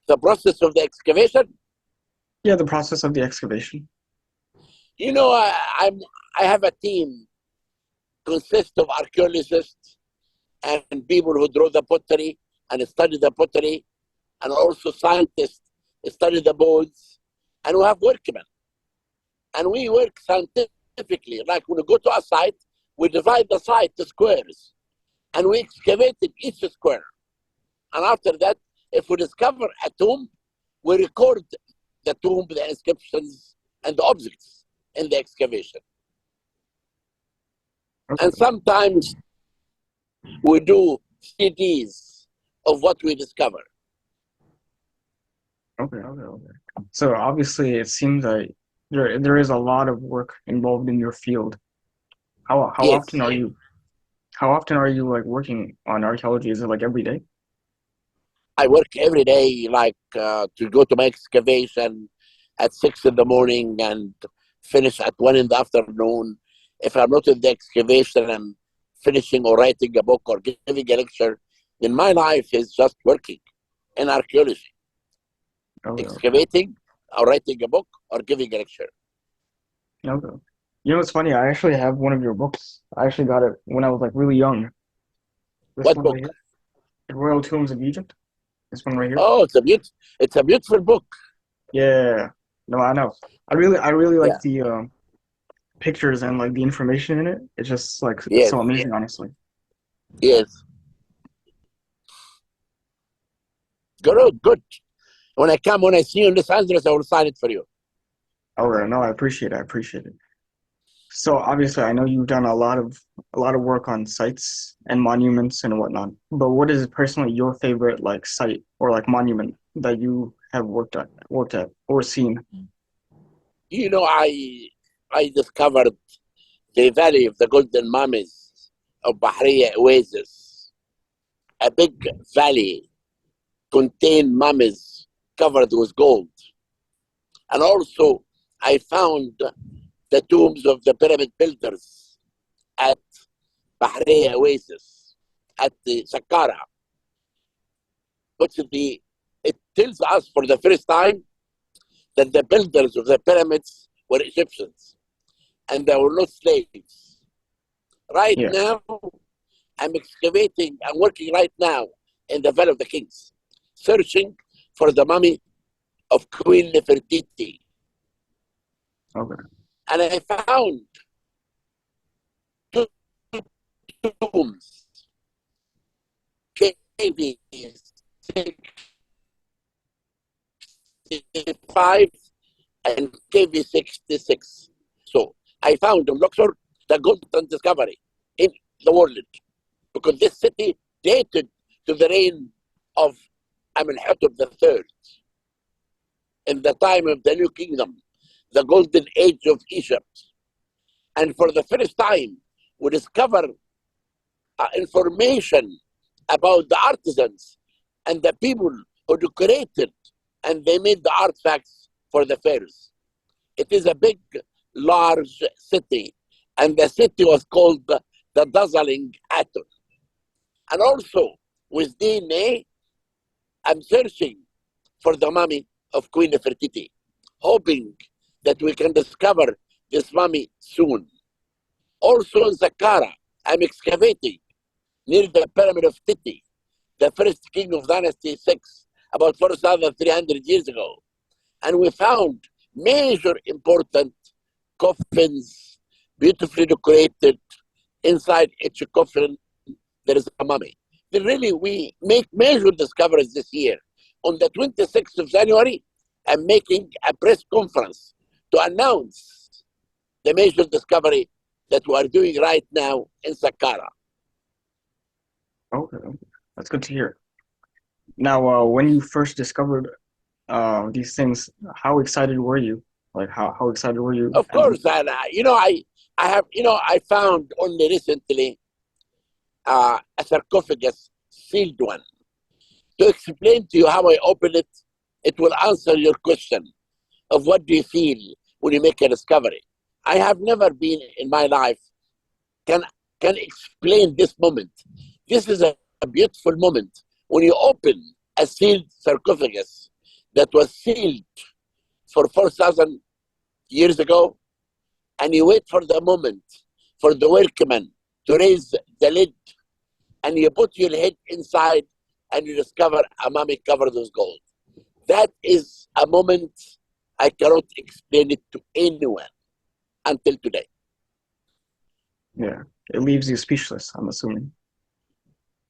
The process of the excavation. Yeah, the process of the excavation. You know, I have a team consists of archaeologists and people who draw the pottery and study the pottery, and also scientists study the bones, and we have workmen. And we work scientifically. Like when we go to a site, we divide the site to squares, and we excavate in each square. And after that, if we discover a tomb, we record the tomb, the inscriptions, and the objects in the excavation. Okay. And sometimes we do CDs of what we discover. Okay. So obviously, it seems like there is a lot of work involved in your field. How Yes, often are you like working on archaeology? Is it like every day? I work every day, like to go to my excavation at 6 in the morning and finish at 1 in the afternoon. If I'm not in the excavation, I'm finishing or writing a book or giving a lecture. Then my life is just working in archaeology, Okay. excavating, or writing a book, or giving a lecture. Okay. You know what's funny? I actually have one of your books. I actually got it when I was like really young. This What one right book? here, The Royal Tombs of Egypt. This one right here. Oh, it's a beautiful book. Yeah. No, I know. I really like Yeah. the pictures and like the information in it. It's just like Yes. so amazing, honestly. Yes. Good. Good. When I see you in Los Angeles, I will sign it for you. Oh, no, I appreciate it. I appreciate it. So obviously, I know you've done a lot of work on sites and monuments and whatnot. But what is personally your favorite like site or like monument that you have worked at or seen? You know, I discovered the Valley of the Golden Mummies of Bahriya Oasis, a big valley contained mummies covered with gold. And also, I found the tombs of the pyramid builders at Bahriya Oasis, at the Saqqara, which it tells us for the first time that the builders of the pyramids were Egyptians and they were not slaves. Right Yeah. now, I'm working right now in the Valley of the Kings, searching for the mummy of Queen Nefertiti. Okay. And I found two tombs, KV 65 and KV 66. So I found in Luxor the golden discovery in the world, because this city dated to the reign of Amenhotep III in the time of the New Kingdom, the golden age of Egypt. And for the first time, we discover information about the artisans and the people who decorated and they made the artifacts for the pharaohs. It is a big, large city, and the city was called the Dazzling Aton. And also, with DNA, I'm searching for the mummy of Queen Nefertiti, hoping that we can discover this mummy soon. Also in Saqqara, I'm excavating near the pyramid of Titi, the first king of Dynasty 6, about 4,300 years ago. And we found major important coffins, beautifully decorated. Inside each coffin, there is a mummy. Then really, we make major discoveries this year. On the 26th of January, I'm making a press conference to announce the major discovery that we are doing right now in Saqqara. Okay. That's good to hear. Now, when you first discovered these things, how excited were you? Like how excited were you? Of course, and I found only recently a sarcophagus, sealed one. To explain to you how I open it, it will answer your question of what do you feel when you make a discovery. I have never been in my life can explain this moment. This is a beautiful moment when you open a sealed sarcophagus that was sealed for 4,000 years ago, and you wait for the moment for the workman to raise the lid, and you put your head inside, and you discover a mummy covered with gold. That is a moment I cannot explain it to anyone until today. Yeah, it leaves you speechless, I'm assuming.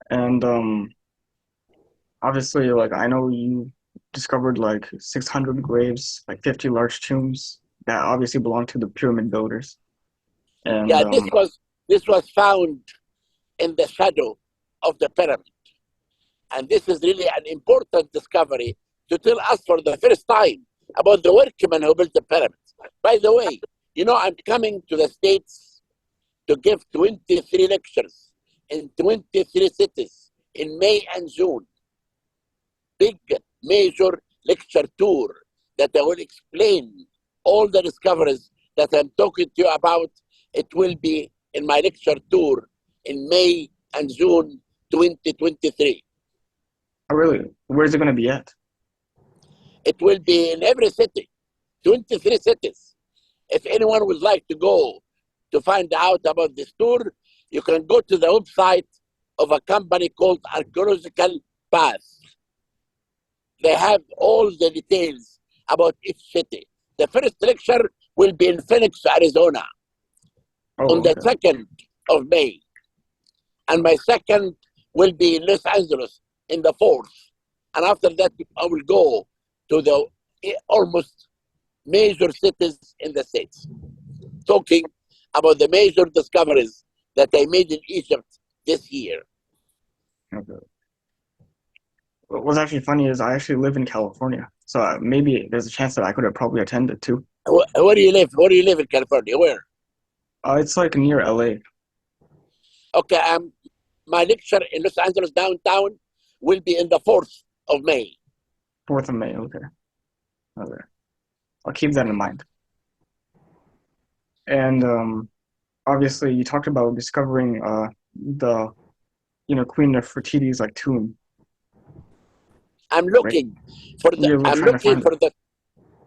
And obviously, like I know you discovered like 600 graves, like 50 large tombs that obviously belong to the pyramid builders. And Yeah, this was found in the shadow of the pyramid. And this is really an important discovery to tell us for the first time about the workmen who built the pyramids. By the way, I'm coming to the States to give 23 lectures in 23 cities in May and June. Big, major lecture tour that I will explain all the discoveries that I'm talking to you about. It will be in my lecture tour in May and June 2023. oh, really, where's it going to be at? It will be in every city, 23 cities. If anyone would like to go to find out about this tour, you can go to the website of a company called Archeological Path. They have all the details about each city. The first lecture will be in Phoenix, Arizona on the 2nd of May. And my second will be in Los Angeles in the 4th. And after that, I will go to the almost major cities in the States, talking about the major discoveries that I made in Egypt this year. Okay. What's actually funny is I actually live in California, so maybe there's a chance that I could have probably attended too. Where do you live? Where do you live in California? Where? It's like near LA. Okay, my lecture in Los Angeles downtown will be in the 4th of May. 4th of May, okay. Okay. I'll keep that in mind. And obviously, you talked about discovering the Queen Nefertiti's like tomb. I'm looking right? for the. I'm looking for the.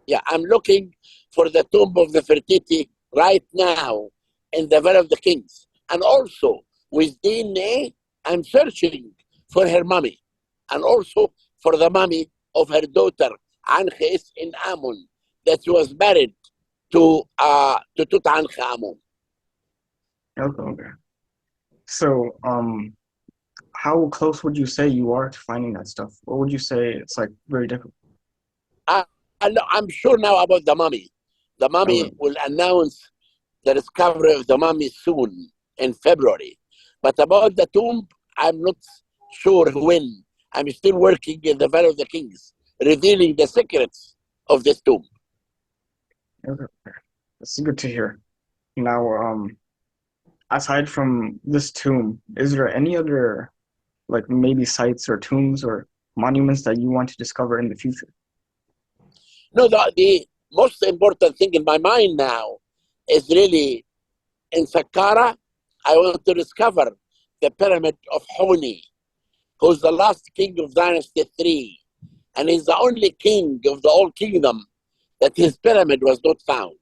Yeah, I'm looking for the tomb of Nefertiti right now in the Valley of the Kings, and also with DNA, I'm searching for her mummy, and also for the mummy of her daughter Ankhis in Amun, that was married to Tutankhamun. Okay. So, how close would you say you are to finding that stuff? Or would you say it's like very difficult? I'm sure now about the mummy. The mummy will announce the discovery of the mummy soon in February. But about the tomb, I'm not sure when. I'm still working in the Valley of the Kings, revealing the secrets of this tomb. Okay. That's good to hear. Now, aside from this tomb, is there any other like maybe sites or tombs or monuments that you want to discover in the future? No, the most important thing in my mind now is really in Saqqara. I want to discover the pyramid of Huni, who's the last king of Dynasty 3. And he's the only king of the old kingdom that his pyramid was not found.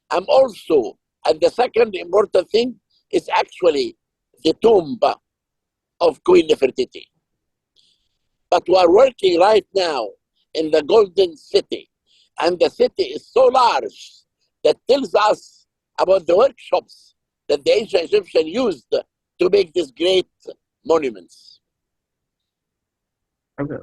I'm also, and the second important thing is actually the tomb of Queen Nefertiti. But we are working right now in the Golden City, and the city is so large that tells us about the workshops that the ancient Egyptians used to make these great monuments. Okay.